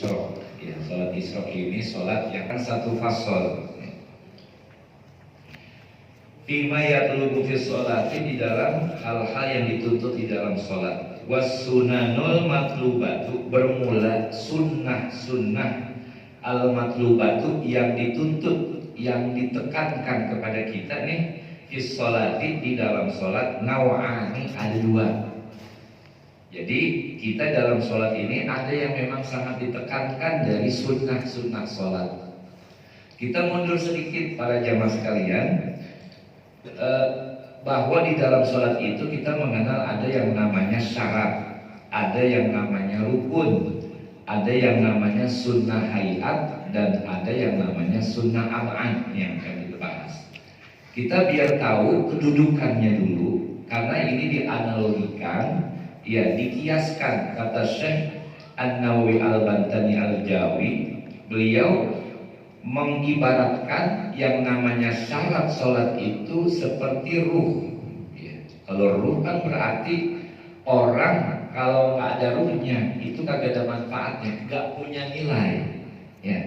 Isra. Ya, sholat Isra ini sholat yang kan satu fasol. Fima yatlubu fi sholati, di dalam hal-hal yang dituntut di dalam sholat. Wasunanul matlubatu, bermula sunnah-sunnah al matlubatu yang dituntut, yang ditekankan kepada kita nih fi sholati, di dalam sholat. Naw'ani, ada dua. Jadi kita dalam sholat ini ada yang memang sangat ditekankan dari sunnah-sunnah sholat. Kita mundur sedikit para jamaah sekalian, bahwa di dalam sholat itu kita mengenal ada yang namanya syarat, ada yang namanya rukun, ada yang namanya sunnah hayat, dan ada yang namanya sunnah ab'ad yang akan kita bahas. Kita biar tahu kedudukannya dulu, karena ini dianalogikan, ya dikiaskan. Kata Syekh An-Nawawi Al-Bantani Al-Jawi, beliau mengibaratkan yang namanya syarat sholat itu seperti ruh ya. Kalau ruh kan berarti orang kalau nggak ada ruhnya itu kagak ada manfaatnya, nggak punya nilai ya.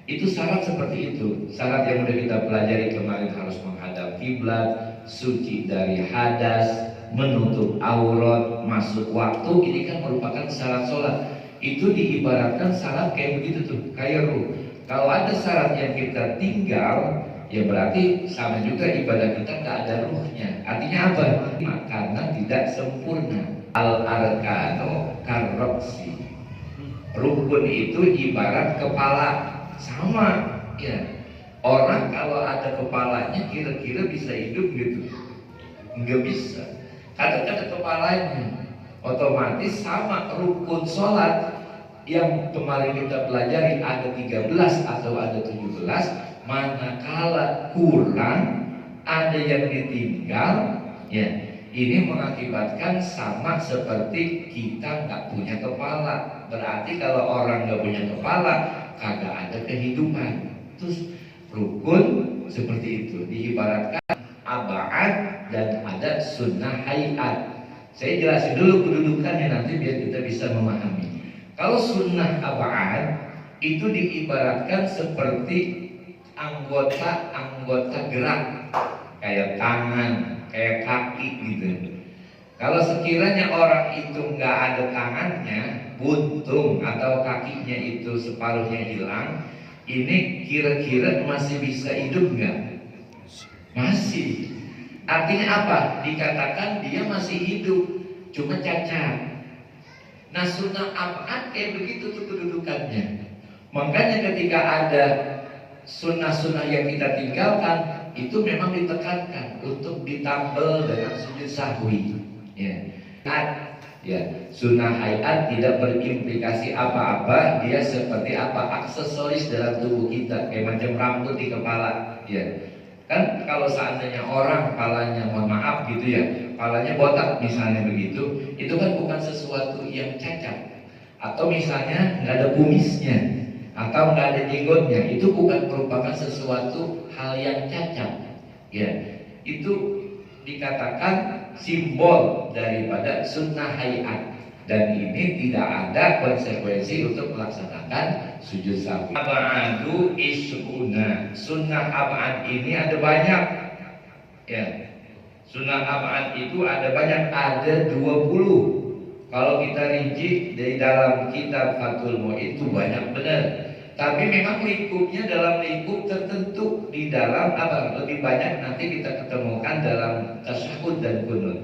Itu syarat seperti itu. Syarat yang udah kita pelajari kemarin, harus menghadap kiblat, suci dari hadas, menutup aurat, masuk waktu. Ini kan merupakan syarat sholat. Itu diibaratkan syarat kayak begitu tuh, kayak ruh. Kalau ada syarat yang kita tinggal, ya berarti sama juga ibadah kita nggak ada ruhnya. Artinya apa? Karena tidak sempurna. Al-arkanu karroksi. Rukun itu ibarat kepala, sama ya. Orang kalau ada kepalanya kira-kira bisa hidup gitu? Nggak bisa. Ada kepalanya, otomatis sama. Rukun sholat yang kemarin kita pelajari ada 13 atau ada 17, manakala kurang, ada yang ditinggal ya, ini mengakibatkan sama seperti kita nggak punya kepala. Berarti kalau orang nggak punya kepala, kagak ada kehidupan. Terus rukun seperti itu diibaratkan ab'ad dan ada sunnah hayat. Saya jelasin dulu kedudukannya nanti biar kita bisa memahami. Kalau sunnah ab'ad itu diibaratkan seperti anggota gerak, kayak tangan, kayak kaki gitu. Kalau sekiranya orang itu nggak ada tangannya, buntung, atau kakinya itu separuhnya hilang, ini kira-kira masih bisa hidup nggak? Masih. Artinya apa? Dikatakan dia masih hidup, cuma cacat. Nah, sunnah ab'ad kayak begitu tuh kedudukannya. Makanya ketika ada sunnah-sunnah yang kita tinggalkan, itu memang ditekankan untuk ditambal dengan sujud sahwi. Ya, ya, sunnah hayat tidak berimplikasi apa-apa. Dia seperti apa? Aksesoris dalam tubuh kita, kayak macam rambut di kepala. Ya, kan kalau seandainya orang kepalanya, mohon maaf gitu ya, kepalanya botak misalnya begitu, itu kan bukan sesuatu yang cacat. Atau misalnya nggak ada kumisnya, atau nggak ada jenggotnya, itu bukan merupakan sesuatu hal yang cacat. Ya, itu dikatakan simbol daripada sunnah hayat, dan ini tidak ada konsekuensi untuk melaksanakan sujud sahwi. Ab'adu is'una. Sunnah ab'ad ini ada banyak ya. Sunnah ab'ad itu ada banyak, ada 20. Kalau kita rinci dari dalam kitab Fathul Mu'in itu banyak benar. Tapi memang lingkupnya dalam lingkup tertentu. Di dalam apa? Lebih banyak nanti kita ketemukan dalam tasyahud dan qunut.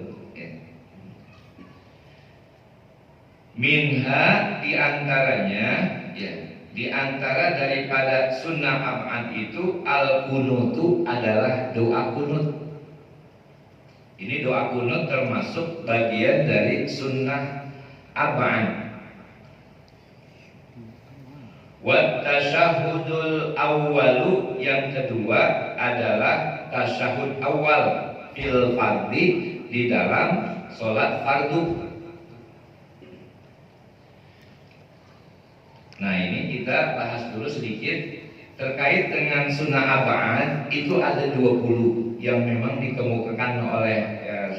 Minha, diantaranya ya, diantara daripada sunnah ab'ad itu al-kunutu, adalah doa kunut. Ini doa kunut termasuk bagian dari sunnah ab'ad. Wa tasyahudul awwalu, yang kedua adalah tasyahud awal fil fardhi, di dalam sholat fardu. Nah, ini kita bahas dulu sedikit terkait dengan sunnah ab'ad. Itu ada 20 yang memang dikemukakan oleh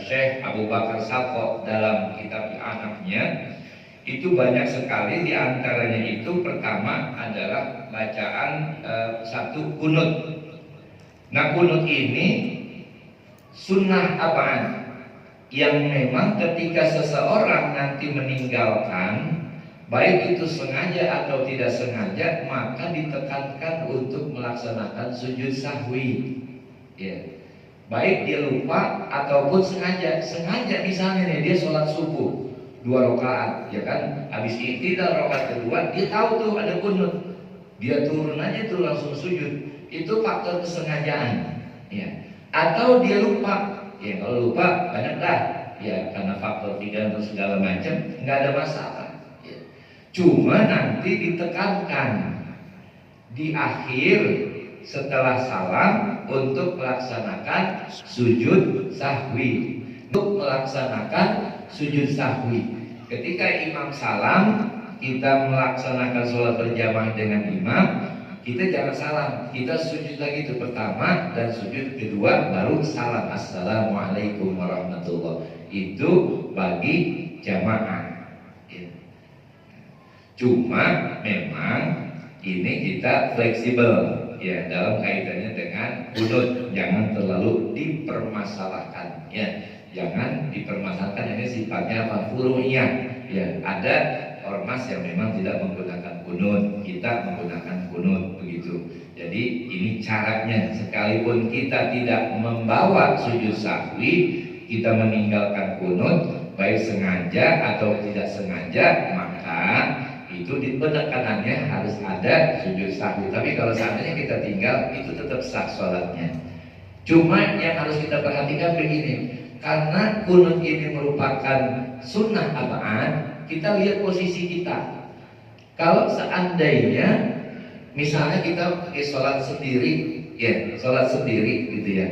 Syekh Abu Bakar Saqaf dalam kitab anaknya. Itu banyak sekali, di antaranya itu pertama adalah bacaan satu kunut. Nah, kunut ini sunnah apaan? Yang memang ketika seseorang nanti meninggalkan, baik itu sengaja atau tidak sengaja, maka ditekankan untuk melaksanakan sujud sahwi. Ya. Baik dia lupa ataupun sengaja. Sengaja misalnya nih, dia sholat subuh 2 rakaat, ya kan? Habis i'tidal rakaat kedua, dia tahu tuh ada kunut, dia turun aja tuh langsung sujud. Itu faktor kesengajaan, ya. Atau dia lupa, ya kalau lupa banyak dah, ya karena faktor 3 atau segala macam, nggak ada masalah. Ya. Cuma nanti ditekankan di akhir setelah salam untuk melaksanakan sujud sahwi. Untuk melaksanakan sujud sahwi, ketika imam salam, kita melaksanakan sholat berjamaah dengan imam, kita jangan salam, kita sujud lagi itu pertama, dan sujud kedua baru salam, assalamualaikum warahmatullah. Itu bagi jamaah. Cuma memang ini kita fleksibel, ya, dalam kaitannya dengan kunut, jangan terlalu dipermasalahkan, ya. Jangan dipermasalahkan, ini sifatnya apa? Furu'iyah. Ya, ada ormas yang memang tidak menggunakan kunut, kita menggunakan kunut, begitu. Jadi ini caranya, sekalipun kita tidak membawa sujud sahwi, kita meninggalkan kunut, baik sengaja atau tidak sengaja, maka itu di penekanannya harus ada sujud sahwi. Tapi kalau seandainya kita tinggal, itu tetap sah sholatnya. Cuma yang harus kita perhatikan begini, karena kunut ini merupakan sunnah apaan, kita lihat posisi kita. Kalau seandainya misalnya kita pakai sholat sendiri, ya sholat sendiri gitu ya,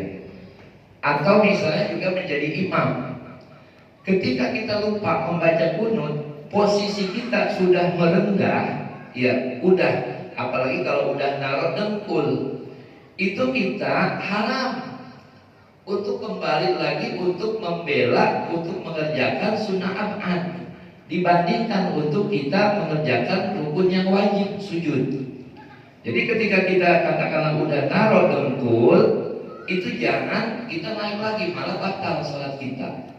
atau misalnya juga menjadi imam, ketika kita lupa membaca kunut, posisi kita sudah merendah, ya udah, apalagi kalau udah naruh dengkul, itu kita haram untuk kembali lagi untuk membela, untuk mengerjakan sunnah ab'ad, dibandingkan untuk kita mengerjakan rukun yang wajib, sujud. Jadi ketika kita katakanlah udah naruh dengkul, itu jangan kita naik lagi, malah batal sholat kita.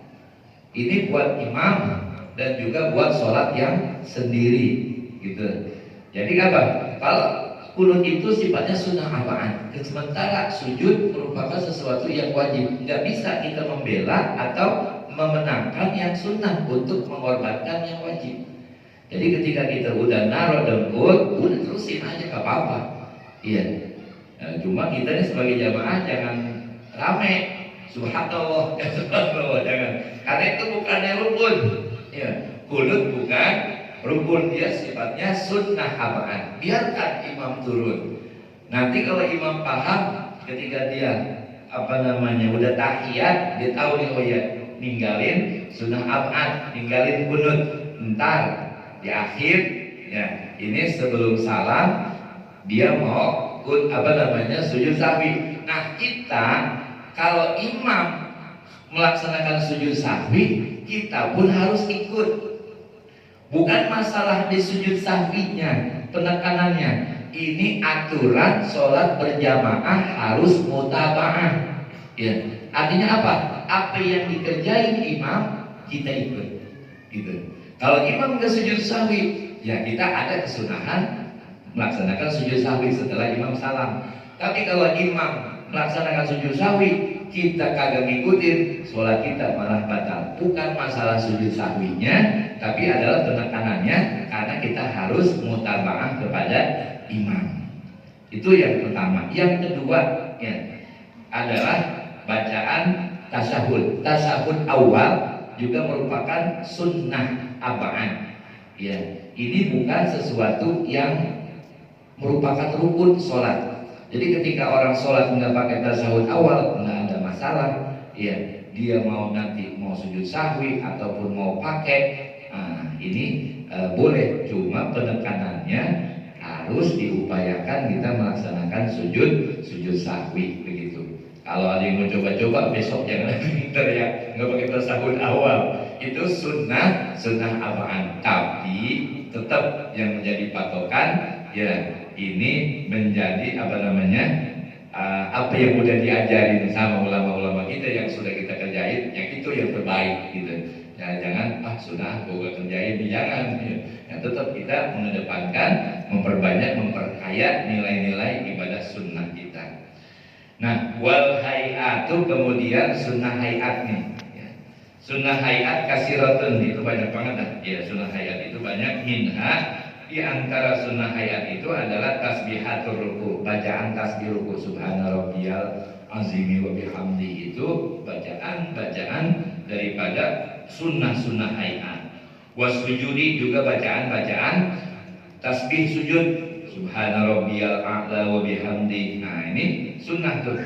Ini buat imam dan juga buat sholat yang sendiri, gitu. Jadi apa? Kalau kunut itu sifatnya sunnah apaan, sementara sujud merupakan sesuatu yang wajib. Nggak bisa kita membela atau memenangkan yang sunnah untuk mengorbankan yang wajib. Jadi ketika kita udah naruh dengkul, udah terusin aja, gak apa-apa. Iya. Nah, cuma kita ini sebagai jamaah jangan rame, subhanallah, subhanallah, jangan. Karena itu bukannya rukun. Ya, kunut bukan rukun, dia sifatnya sunnah apaan. Biarkan imam turun. Nanti kalau imam paham, ketika dia udah tahiyat, dia tahu nih, oh ya, ninggalin sunnah apaan, ninggalin kunut. Ntar di akhir, ya ini sebelum salam dia mau sujud sahwi. Nah, kita kalau imam melaksanakan sujud sahwi, kita pun harus ikut. Bukan masalah di sujud sahwinya, penekanannya. Ini aturan sholat berjamaah harus mutaba'ah. Ya. Artinya apa? Apa yang dikerjain imam, kita ikut. Gitu. Kalau imam nggak sujud sahwi, ya kita ada kesunahan melaksanakan sujud sahwi setelah imam salam. Tapi kalau imam melaksanakan sujud sahwi, kita kagak ngikutin, sholat kita malah batal. Bukan masalah sujud sahwinya, tapi adalah penekanannya, karena kita harus mutaba'ah kepada imam. Itu yang pertama. Yang kedua, ya, adalah bacaan tasyahud. Tasyahud awal juga merupakan sunnah apaan. Ya, ini bukan sesuatu yang merupakan rukun sholat. Jadi ketika orang sholat nggak pakai tasyahud awal, nggak ada masalah. Ya, dia mau nanti mau sujud sahwi ataupun mau pakai, ini boleh. Cuma penekanannya harus diupayakan kita melaksanakan sujud sahwi, begitu. Kalau ada yang mau coba-coba besok jangan teriak nggak pakai tasyahud awal. itu sunnah abaan, tapi tetap yang menjadi patokan ya ini menjadi apa yang udah diajarin sama ulama-ulama kita yang sudah kita kerjain, yang itu yang terbaik gitu. Ya, jangan sudah gua kerjain, jangan. Ya, tetap kita mengedepankan, memperbanyak, memperkaya nilai-nilai ibadah sunnah kita. Nah, wal hayatu, kemudian sunnah hayat nih. Ya. Sunnah hayat kasiratun, itu banyak banget dah. Ya, sunnah hayat itu banyak. Minha, di antara sunnah hayat itu adalah tasbihatul ruku, bacaan tasbih ruku, subhana rabbiyal azimi wa bihamdi, itu bacaan daripada sunnah hayat. Wasujudi juga bacaan tasbih sujud, subhana rabbiyal a'la wa bihamdi. Nah, ini sunnah tuh.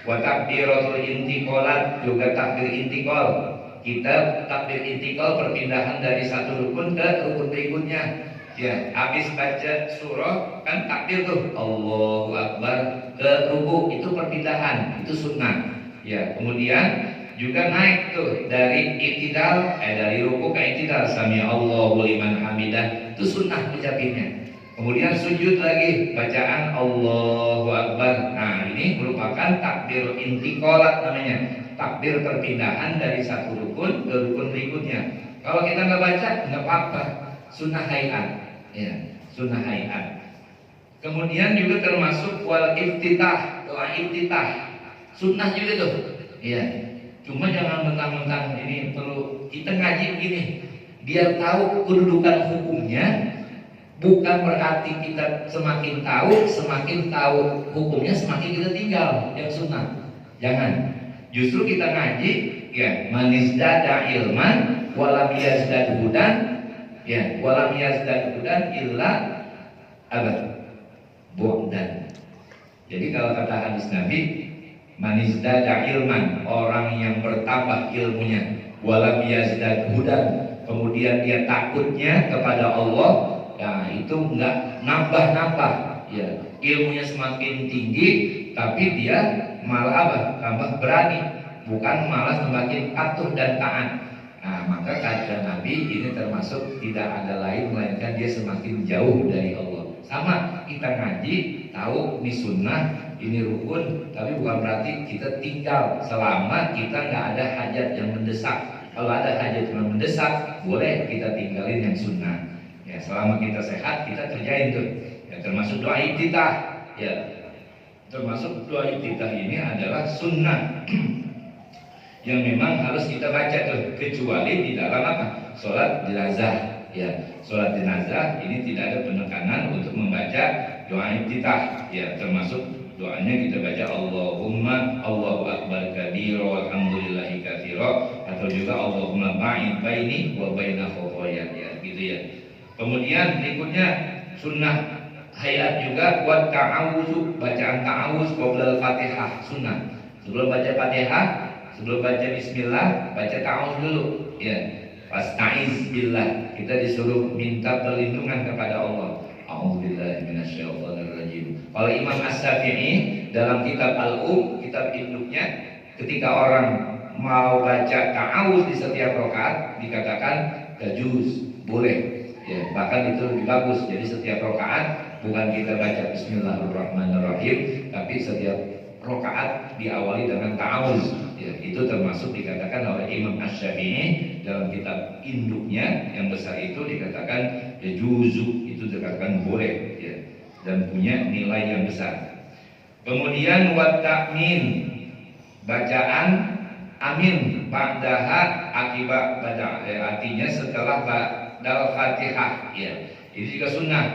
Wa takbiratul intiqalat, juga takbir intiqal. Kita takbir intiqal perpindahan dari satu rukun ke rukun berikutnya. Ya, habis baca surah kan takbir tuh, Allahu Akbar, ke ruku, itu perpindahan, itu sunnah. Ya, kemudian juga naik tuh dari dari ruku ke i'tidal, sami Allahu liman hamidah, itu sunnah ucapinnya. Kemudian sujud lagi, bacaan Allahu Akbar. Nah, ini merupakan takbir intiqalat namanya, takbir perpindahan dari satu rukun ke rukun berikutnya. Kalau kita nggak baca nggak apa-apa, sunnah hayat. Ya, sunnah hayat. Kemudian juga termasuk wal iftitah, doa iftitah, sunnah juga tuh. Ya, cuma jangan mentang-mentang ini perlu kita ngaji begini, biar tahu kedudukan hukumnya. Bukan berarti kita semakin tahu hukumnya semakin kita tinggal yang sunnah. Jangan. Justru kita ngaji, ya, manizdada ilman walam yazdad hudan. Ya, walam yazdad hudan illa bu'dan. Jadi kalau kata hadis Nabi, manizdada ilman, orang yang bertambah ilmunya, walam yazdad hudan, kemudian dia takutnya kepada Allah, nah itu enggak nambah-nambah, ya, ilmunya semakin tinggi tapi dia malah tambah berani, bukan malah semakin patuh dan taat. Nah, maka kata Nabi, ini termasuk tidak ada lain melainkan dia semakin jauh dari Allah. Sama kita ngaji, tahu ini sunnah, ini rukun, tapi bukan berarti kita tinggal selama kita nggak ada hajat yang mendesak. Kalau ada hajat yang mendesak, boleh kita tinggalin yang sunnah. Ya, selama kita sehat, kita kerjain tuh. Ya, termasuk doa iftitah. Ya, termasuk doa iftitah ini adalah sunnah yang memang harus kita baca tuh, kecuali di dalam sholat jenazah. Ya, sholat jenazah ini tidak ada penekanan untuk membaca doa iftitah. Ya, termasuk doanya kita baca Allahumma Allahu akbar kabira walhamdulillahi katsira, atau juga Allahumma ba'id baini wa baina khotoya, ya, gitu ya. Kemudian berikutnya sunnah hayat juga buat ta'awudzu, bacaan ta'awudz qabla al-Fatihah, sunnah. Sebelum baca Fatihah, sebelum baca bismillah, baca ta'awudz dulu, ya. Fasta'iz billah, kita disuruh minta perlindungan kepada Allah. A'udzubillahi minasyaitonirrajim. Kalau Imam As-Syafi'i dalam kitab kitab induknya, ketika orang mau baca ta'awudz di setiap rakaat dikatakan tajuz, boleh. Ya, bahkan itu lebih bagus. Jadi setiap rakaat bukan kita baca Bismillahirrahmanirrahim, tapi setiap rakaat diawali dengan ta'awudz. Ya, itu termasuk dikatakan oleh Imam Asy-Syafi'i dalam kitab induknya yang besar itu dikatakan ya juzu, itu dikatakan boleh, ya, dan punya nilai yang besar. Kemudian wa ta'min, bacaan amin ba'daha akibat baca, artinya setelah dal Fatihah, ya. Ini juga sunnah.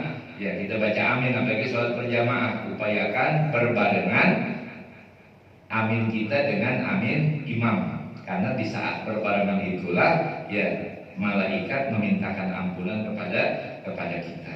Ya, kita baca amin apalagi sholat berjamaah, upayakan berbarengan amin kita dengan amin imam, karena di saat berbarengan itulah ya malaikat memintakan ampunan kepada kita.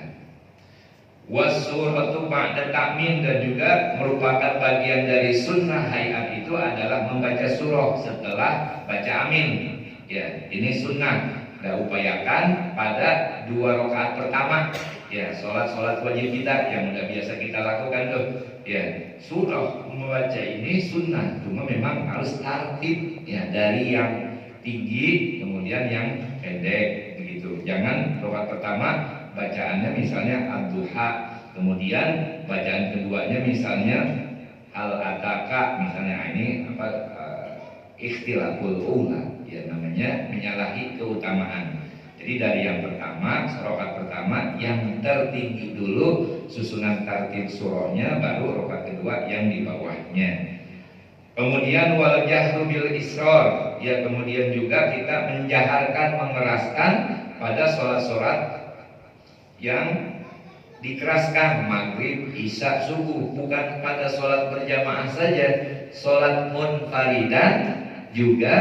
Wasuratu ba'da ta'min, dan juga merupakan bagian dari sunnah hayat itu adalah membaca surah setelah baca amin. Ya, ini sunnah. Kita upayakan pada 2 rakaat pertama, ya, sholat wajib kita yang udah biasa kita lakukan tuh. Ya, surah membaca ini sunnah, cuma memang harus tartib, ya, dari yang tinggi kemudian kemudian yang pendek begitu. Jangan rakaat pertama bacaannya misalnya ad-duha, kemudian bacaan keduanya misalnya al-ataka misalnya. Ini apa, ikhtilaful ula, ya namanya menyalahi keutamaan. Jadi dari yang pertama, rakaat pertama yang tertinggi dulu susunan tartib surahnya, baru rakaat kedua yang di bawahnya. Kemudian wal jahru bil israr, ya kemudian juga kita menjaharkan, mengeraskan pada sholat-sholat yang dikeraskan, maghrib, isya, subuh. Bukan pada sholat berjamaah saja, sholat munfaridan juga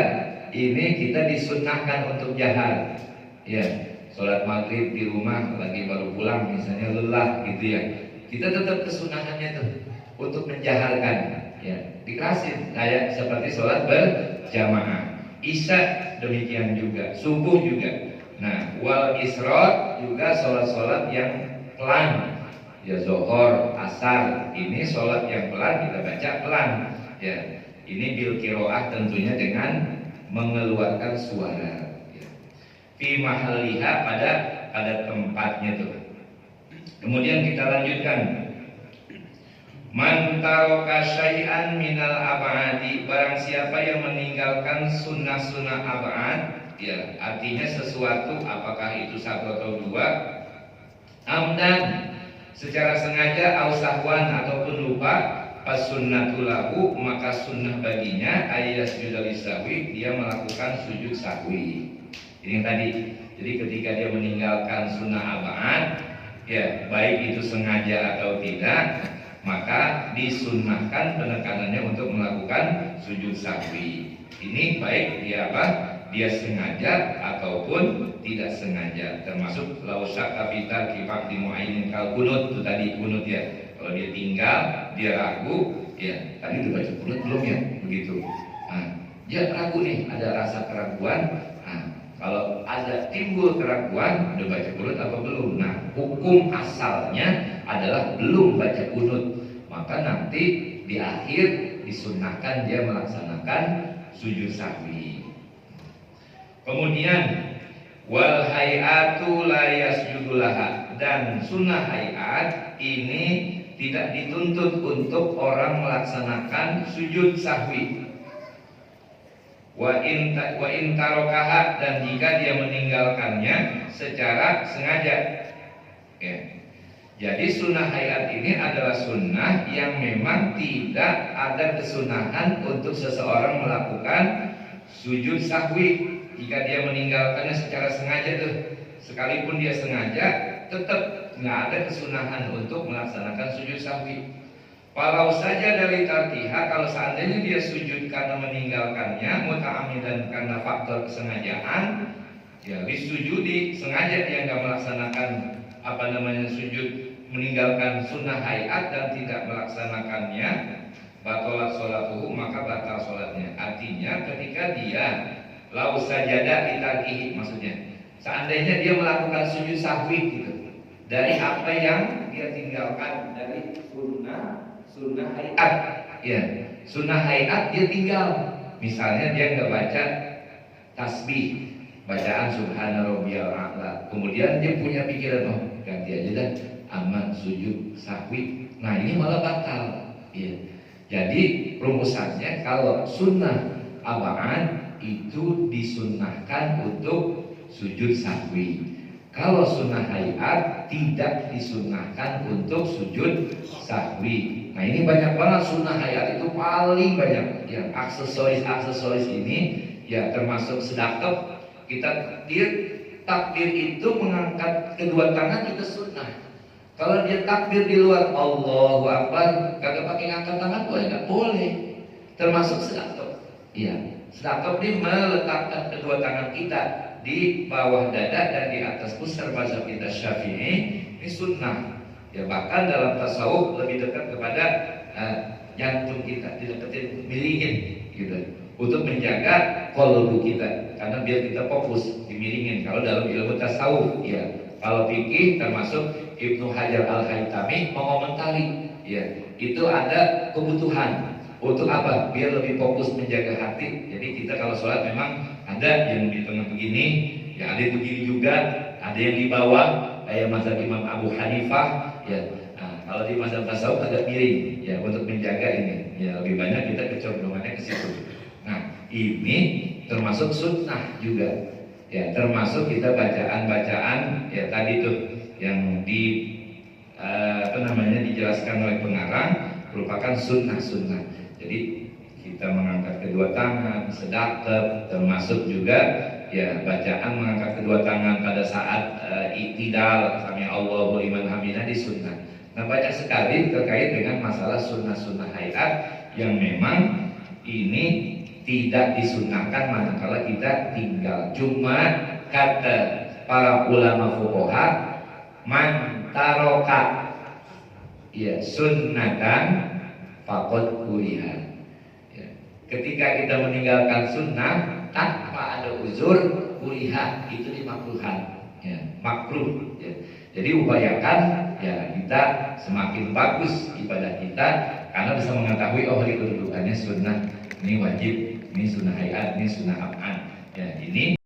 ini kita disunnahkan untuk jahar. Ya, sholat maghrib di rumah lagi baru pulang misalnya lelah gitu ya, kita tetap kesunahannya tuh untuk menjaharkan. Ya, dikerasin kayak seperti sholat berjamaah. Isya demikian juga, subuh juga. Nah, wal isra juga sholat-sholat yang pelan. Ya, zuhur, asar, ini sholat yang pelan kita baca pelan. Ya, ini bil qiraah tentunya dengan mengeluarkan suara. Ya. Fi mahalliha, pada tempatnya tuh. Kemudian kita lanjutkan. Man taraka syai'an minal ab'adi, barang siapa yang meninggalkan sunnah-sunnah ab'ad, ya artinya sesuatu, apakah itu satu atau dua, amdan secara sengaja, au sahwan ataupun lupa, pas sunnatul lahu, maka sunnah baginya ayas judalis sahwi, dia melakukan sujud sahwi. Ini tadi. Jadi ketika dia meninggalkan sunnah ab'ad, ya baik itu sengaja atau tidak, maka disunnahkan penekanannya untuk melakukan sujud sahwi. Ini baik dia apa? Dia sengaja ataupun tidak sengaja. Termasuk lausak kapita kifak di muainin kal kunut, itu tadi kunut ya. Kalau dia tinggal, dia ragu, ya tadi udah baca kunut belum ya? Begitu. Nah, dia ragu nih, ada rasa keraguan. Nah, kalau ada timbul keraguan, udah baca kunut apa belum? Nah, hukum asalnya adalah belum baca kunut, maka nanti di akhir disunnahkan dia melaksanakan sujud sahwi. Kemudian wal hayatu la yasjudu laha, dan sunnah hayat ini tidak dituntut untuk orang melaksanakan sujud sahwi. Wa in tarokaha, dan jika dia meninggalkannya secara sengaja. Ya. Jadi sunnah hayat ini adalah sunnah yang memang tidak ada kesunahan untuk seseorang melakukan sujud sahwi. Jika dia meninggalkannya secara sengaja tuh, sekalipun dia sengaja, tetap nggak ada kesunahan untuk melaksanakan sujud sahwi. Walau saja dari tarkiha, kalau seandainya dia sujud karena meninggalkannya, muta'amidan karena faktor kesengajaan, ya disujudi sengaja dia nggak melaksanakan sujud, meninggalkan sunnah hayat dan tidak melaksanakannya, batalat sholatuhu, maka batal sholatnya. Artinya ketika dia lau sajada ditarkihi, maksudnya seandainya dia melakukan sujud sahwi gitu dari apa yang dia tinggalkan dari sunnah hayat, ya sunnah hayat dia tinggal, misalnya dia nggak baca tasbih, bacaan subhana rabbiyal a'la, kemudian dia punya pikiran, oh ganti aja dah aman sujud sahwi, nah ini malah batal. Ya. Jadi rumusannya kalau sunnah ab'ad itu disunnahkan untuk sujud sahwi. Kalau sunnah hayat tidak disunnahkan untuk sujud sahwi. Nah ini banyak banget sunnah hayat itu paling banyak. Yang aksesoris ini ya termasuk sedekah. Kita takbir itu mengangkat kedua tangan itu sunnah. Kalau dia takbir di luar Allahu Akbar kagak pakai ngangkat tangan boleh nggak? Boleh. Termasuk sedekah. Iya. Sedekah ini meletakkan kedua tangan kita di bawah dada dan di atas pusar mazhab kita Syafi'i, ini sunnah. Ya bahkan dalam tasawuf lebih dekat kepada jantung kita, dideketin miringin gitu, untuk menjaga qalbu kita, karena biar kita fokus dimiringin. Kalau dalam ilmu tasawuf, ya kalau fikih termasuk Ibnu Hajar Al-Haytami mengomentari, ya itu ada kebutuhan Untuk apa? Biar lebih fokus menjaga hati. Jadi kita kalau sholat memang ada yang di tengah begini, ya ada yang begini juga, ada yang di bawah, kayak mazhab Imam Abu Hanifah, ya. Nah, kalau di mazhab tasawuf agak miring, ya untuk menjaga ini, ya lebih banyak kita kecenderungannya ke situ. Nah, ini termasuk sunnah juga, ya termasuk kita bacaan-bacaan, ya tadi tuh yang di dijelaskan oleh pengarang merupakan sunnah-sunnah. Jadi kita mengangkat kedua tangan, sedekah, termasuk juga ya bacaan mengangkat kedua tangan pada saat iktidal, sami Allahu liman hamidah di sunnah. Nah banyak sekali terkait dengan masalah sunnah-sunnah hayat yang memang ini tidak disunnahkan manakala kita tinggal. Cuma kata para ulama fuqaha, man taroka ya sunnatan faqad kuriha. Ya. Ketika kita meninggalkan sunnah tanpa ada uzur, kuriha itu dimakruhkan, ya, makruh. Ya. Jadi upayakan ya kita semakin bagus ibadah kita karena bisa mengetahui oh ini kedudukannya sunnah, ini wajib, ini sunnah hayat, ini sunnah ab'an. Ya ini